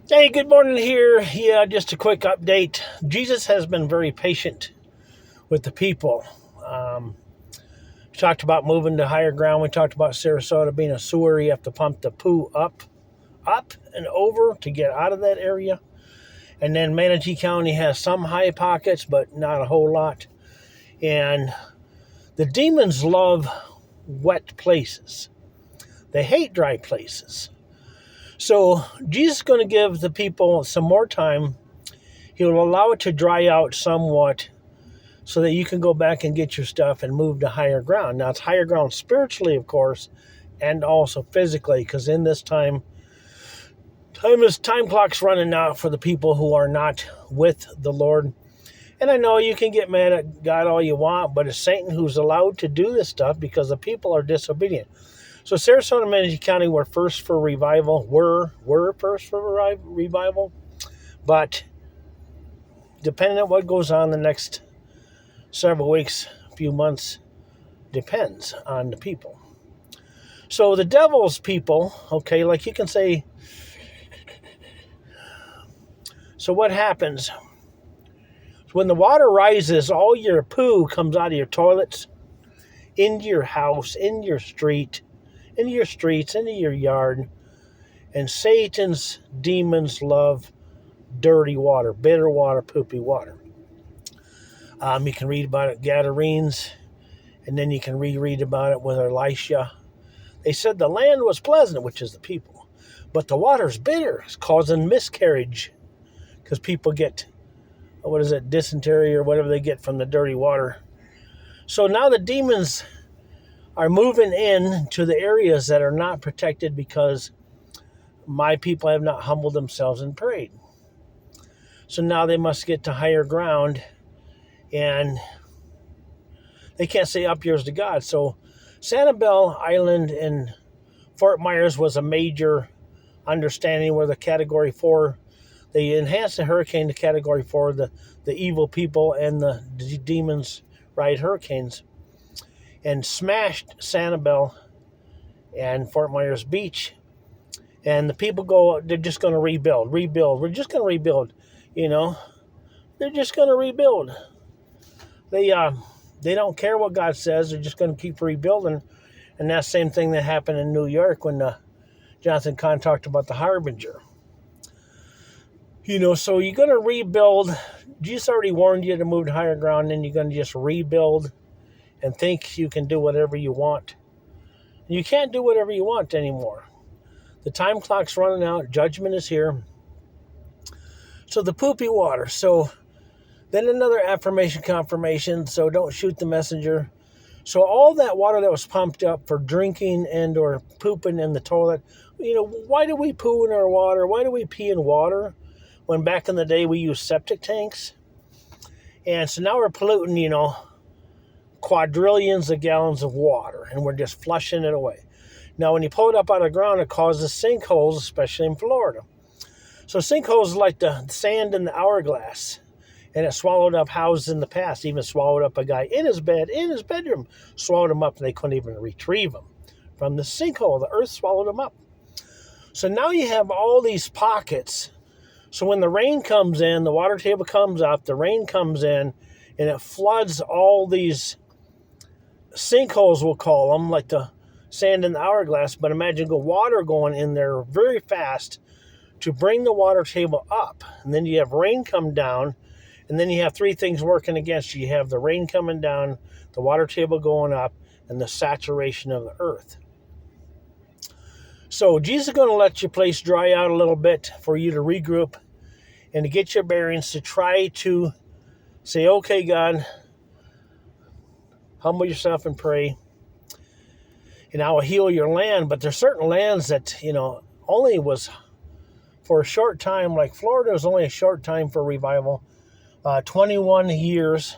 Hey, good morning here. Yeah, just a quick update. Jesus has been very patient with the people. Um, we talked about moving to higher ground. We talked about Sarasota being a sewer. You have to pump the poo up and over to get out of that area. And then Manatee County has some high pockets, but not a whole lot. And the demons love wet places. They hate dry places. So Jesus is going to give the people some more time. He will allow it to dry out somewhat so that you can go back and get your stuff and move to higher ground. Now, it's higher ground spiritually, of course, and also physically, because in this time clock's running out for the people who are not with the Lord. And I know you can get mad at God all you want, but it's Satan who's allowed to do this stuff because the people are disobedient. So Sarasota and Manatee County were first for revival, were first for revival, but depending on what goes on the next several weeks, few months, depends on the people. So the devil's people, okay, like you can say, so what happens? When the water rises, all your poo comes out of your toilets, into your house, into your street, into your streets, into your yard. And Satan's demons love dirty water, bitter water, poopy water. You can read about it, Gadarenes, and then you can reread about it with Elisha. They said the land was pleasant, which is the people, but the water's bitter. It's causing miscarriage because people get, dysentery or whatever they get from the dirty water. So now the demons are moving in to the areas that are not protected because my people have not humbled themselves and prayed. So now they must get to higher ground, and they can't say up yours to God. So Sanibel Island in Fort Myers was a major understanding where the Category 4, they enhanced the hurricane to Category 4, the evil people and the demons ride hurricanes, and smashed Sanibel and Fort Myers Beach. And the people go, they're just going to rebuild. We're just going to rebuild, you know. They're just going to rebuild. They don't care what God says. They're just going to keep rebuilding. And that same thing that happened in New York when Jonathan Cahn talked about the Harbinger. So you're going to rebuild. Jesus already warned you to move to higher ground, and you're going to just rebuild and think you can do whatever you want. You can't do whatever you want anymore. The time clock's running out. Judgment is here. So the poopy water. So then another affirmation confirmation. So don't shoot the messenger. So all that water that was pumped up for drinking and or pooping in the toilet, why do we poo in our water? Why do we pee in water when back in the day we used septic tanks? And so now we're polluting, quadrillions of gallons of water, and we're just flushing it away. Now, when you pull it up out of the ground, it causes sinkholes, especially in Florida. So sinkholes are like the sand in the hourglass, and it swallowed up houses in the past, even swallowed up a guy in his bedroom, swallowed him up, and they couldn't even retrieve him from the sinkhole. The earth swallowed him up. So now you have all these pockets. So when the rain comes in, the water table comes up, the rain comes in, and it floods all these sinkholes, we'll call them, like the sand in the hourglass. But imagine the water going in there very fast to bring the water table up. And then you have rain come down, and then you have three things working against you. You have the rain coming down, the water table going up, and the saturation of the earth. So Jesus is going to let your place dry out a little bit for you to regroup and to get your bearings, to try to say, okay, God, humble yourself and pray, and I will heal your land. But there's certain lands that, only was for a short time, like Florida was only a short time for revival. 21 years,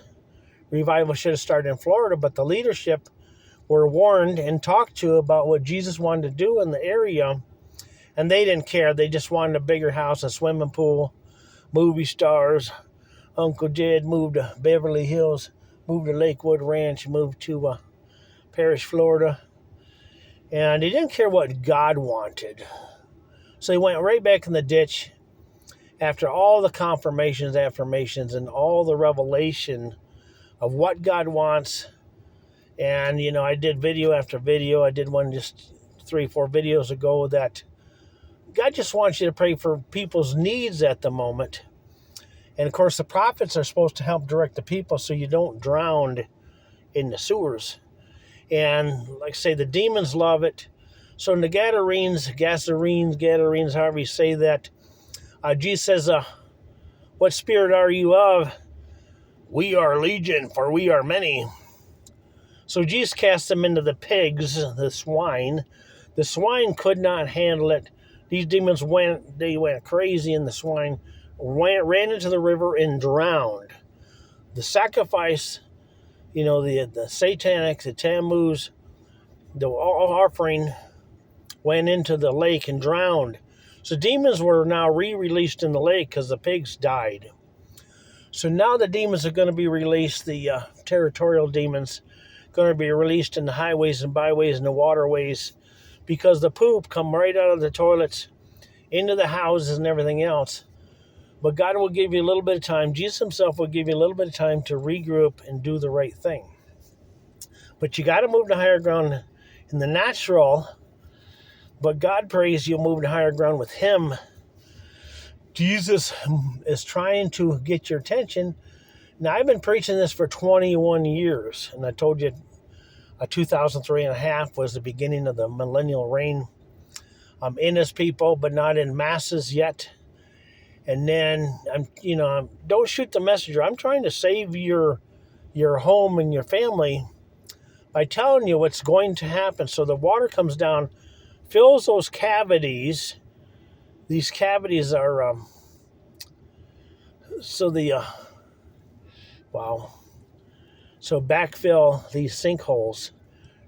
revival should have started in Florida, but the leadership were warned and talked to about what Jesus wanted to do in the area, and they didn't care. They just wanted a bigger house, a swimming pool, movie stars. Uncle Jed moved to Beverly Hills, moved to Lakewood Ranch, moved to Parrish, Florida, and they didn't care what God wanted. So they went right back in the ditch, after all the confirmations, affirmations, and all the revelation of what God wants. And, I did video after video. I did one just 3-4 videos ago that God just wants you to pray for people's needs at the moment. And of course, the prophets are supposed to help direct the people so you don't drown in the sewers. And like I say, the demons love it. So in the Gadarenes, however you say that, Jesus says, what spirit are you of? We are legion, for we are many. So Jesus cast them into the pigs, the swine. The swine could not handle it. These demons went crazy, and the swine ran into the river and drowned. The sacrifice, the satanic, the Tammuz, the offering went into the lake and drowned. So demons were now re-released in the lake because the pigs died. So now the demons are going to be released, the territorial demons, going to be released in the highways and byways and the waterways, because the poop come right out of the toilets into the houses and everything else. But God will give you a little bit of time. Jesus himself will give you a little bit of time to regroup and do the right thing. But you got to move to higher ground in the natural. But God prays you'll move to higher ground with him. Jesus is trying to get your attention. Now, I've been preaching this for 21 years, and I told you 2003 and a half was the beginning of the millennial reign. I'm in his people, but not in masses yet. And then, don't shoot the messenger. I'm trying to save your home and your family by telling you what's going to happen. So the water comes down, fills those cavities. These cavities are, So backfill these sinkholes,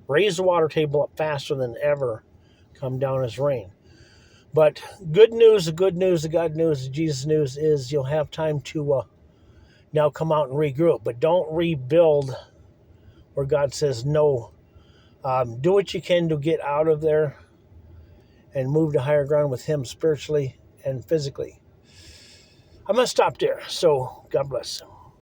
raise the water table up faster than ever, come down as rain. But good news, the God news, the Jesus news is you'll have time to now come out and regroup. But don't rebuild where God says no. Do what you can to get out of there and move to higher ground with him spiritually and physically. I'm going to stop there. So God bless.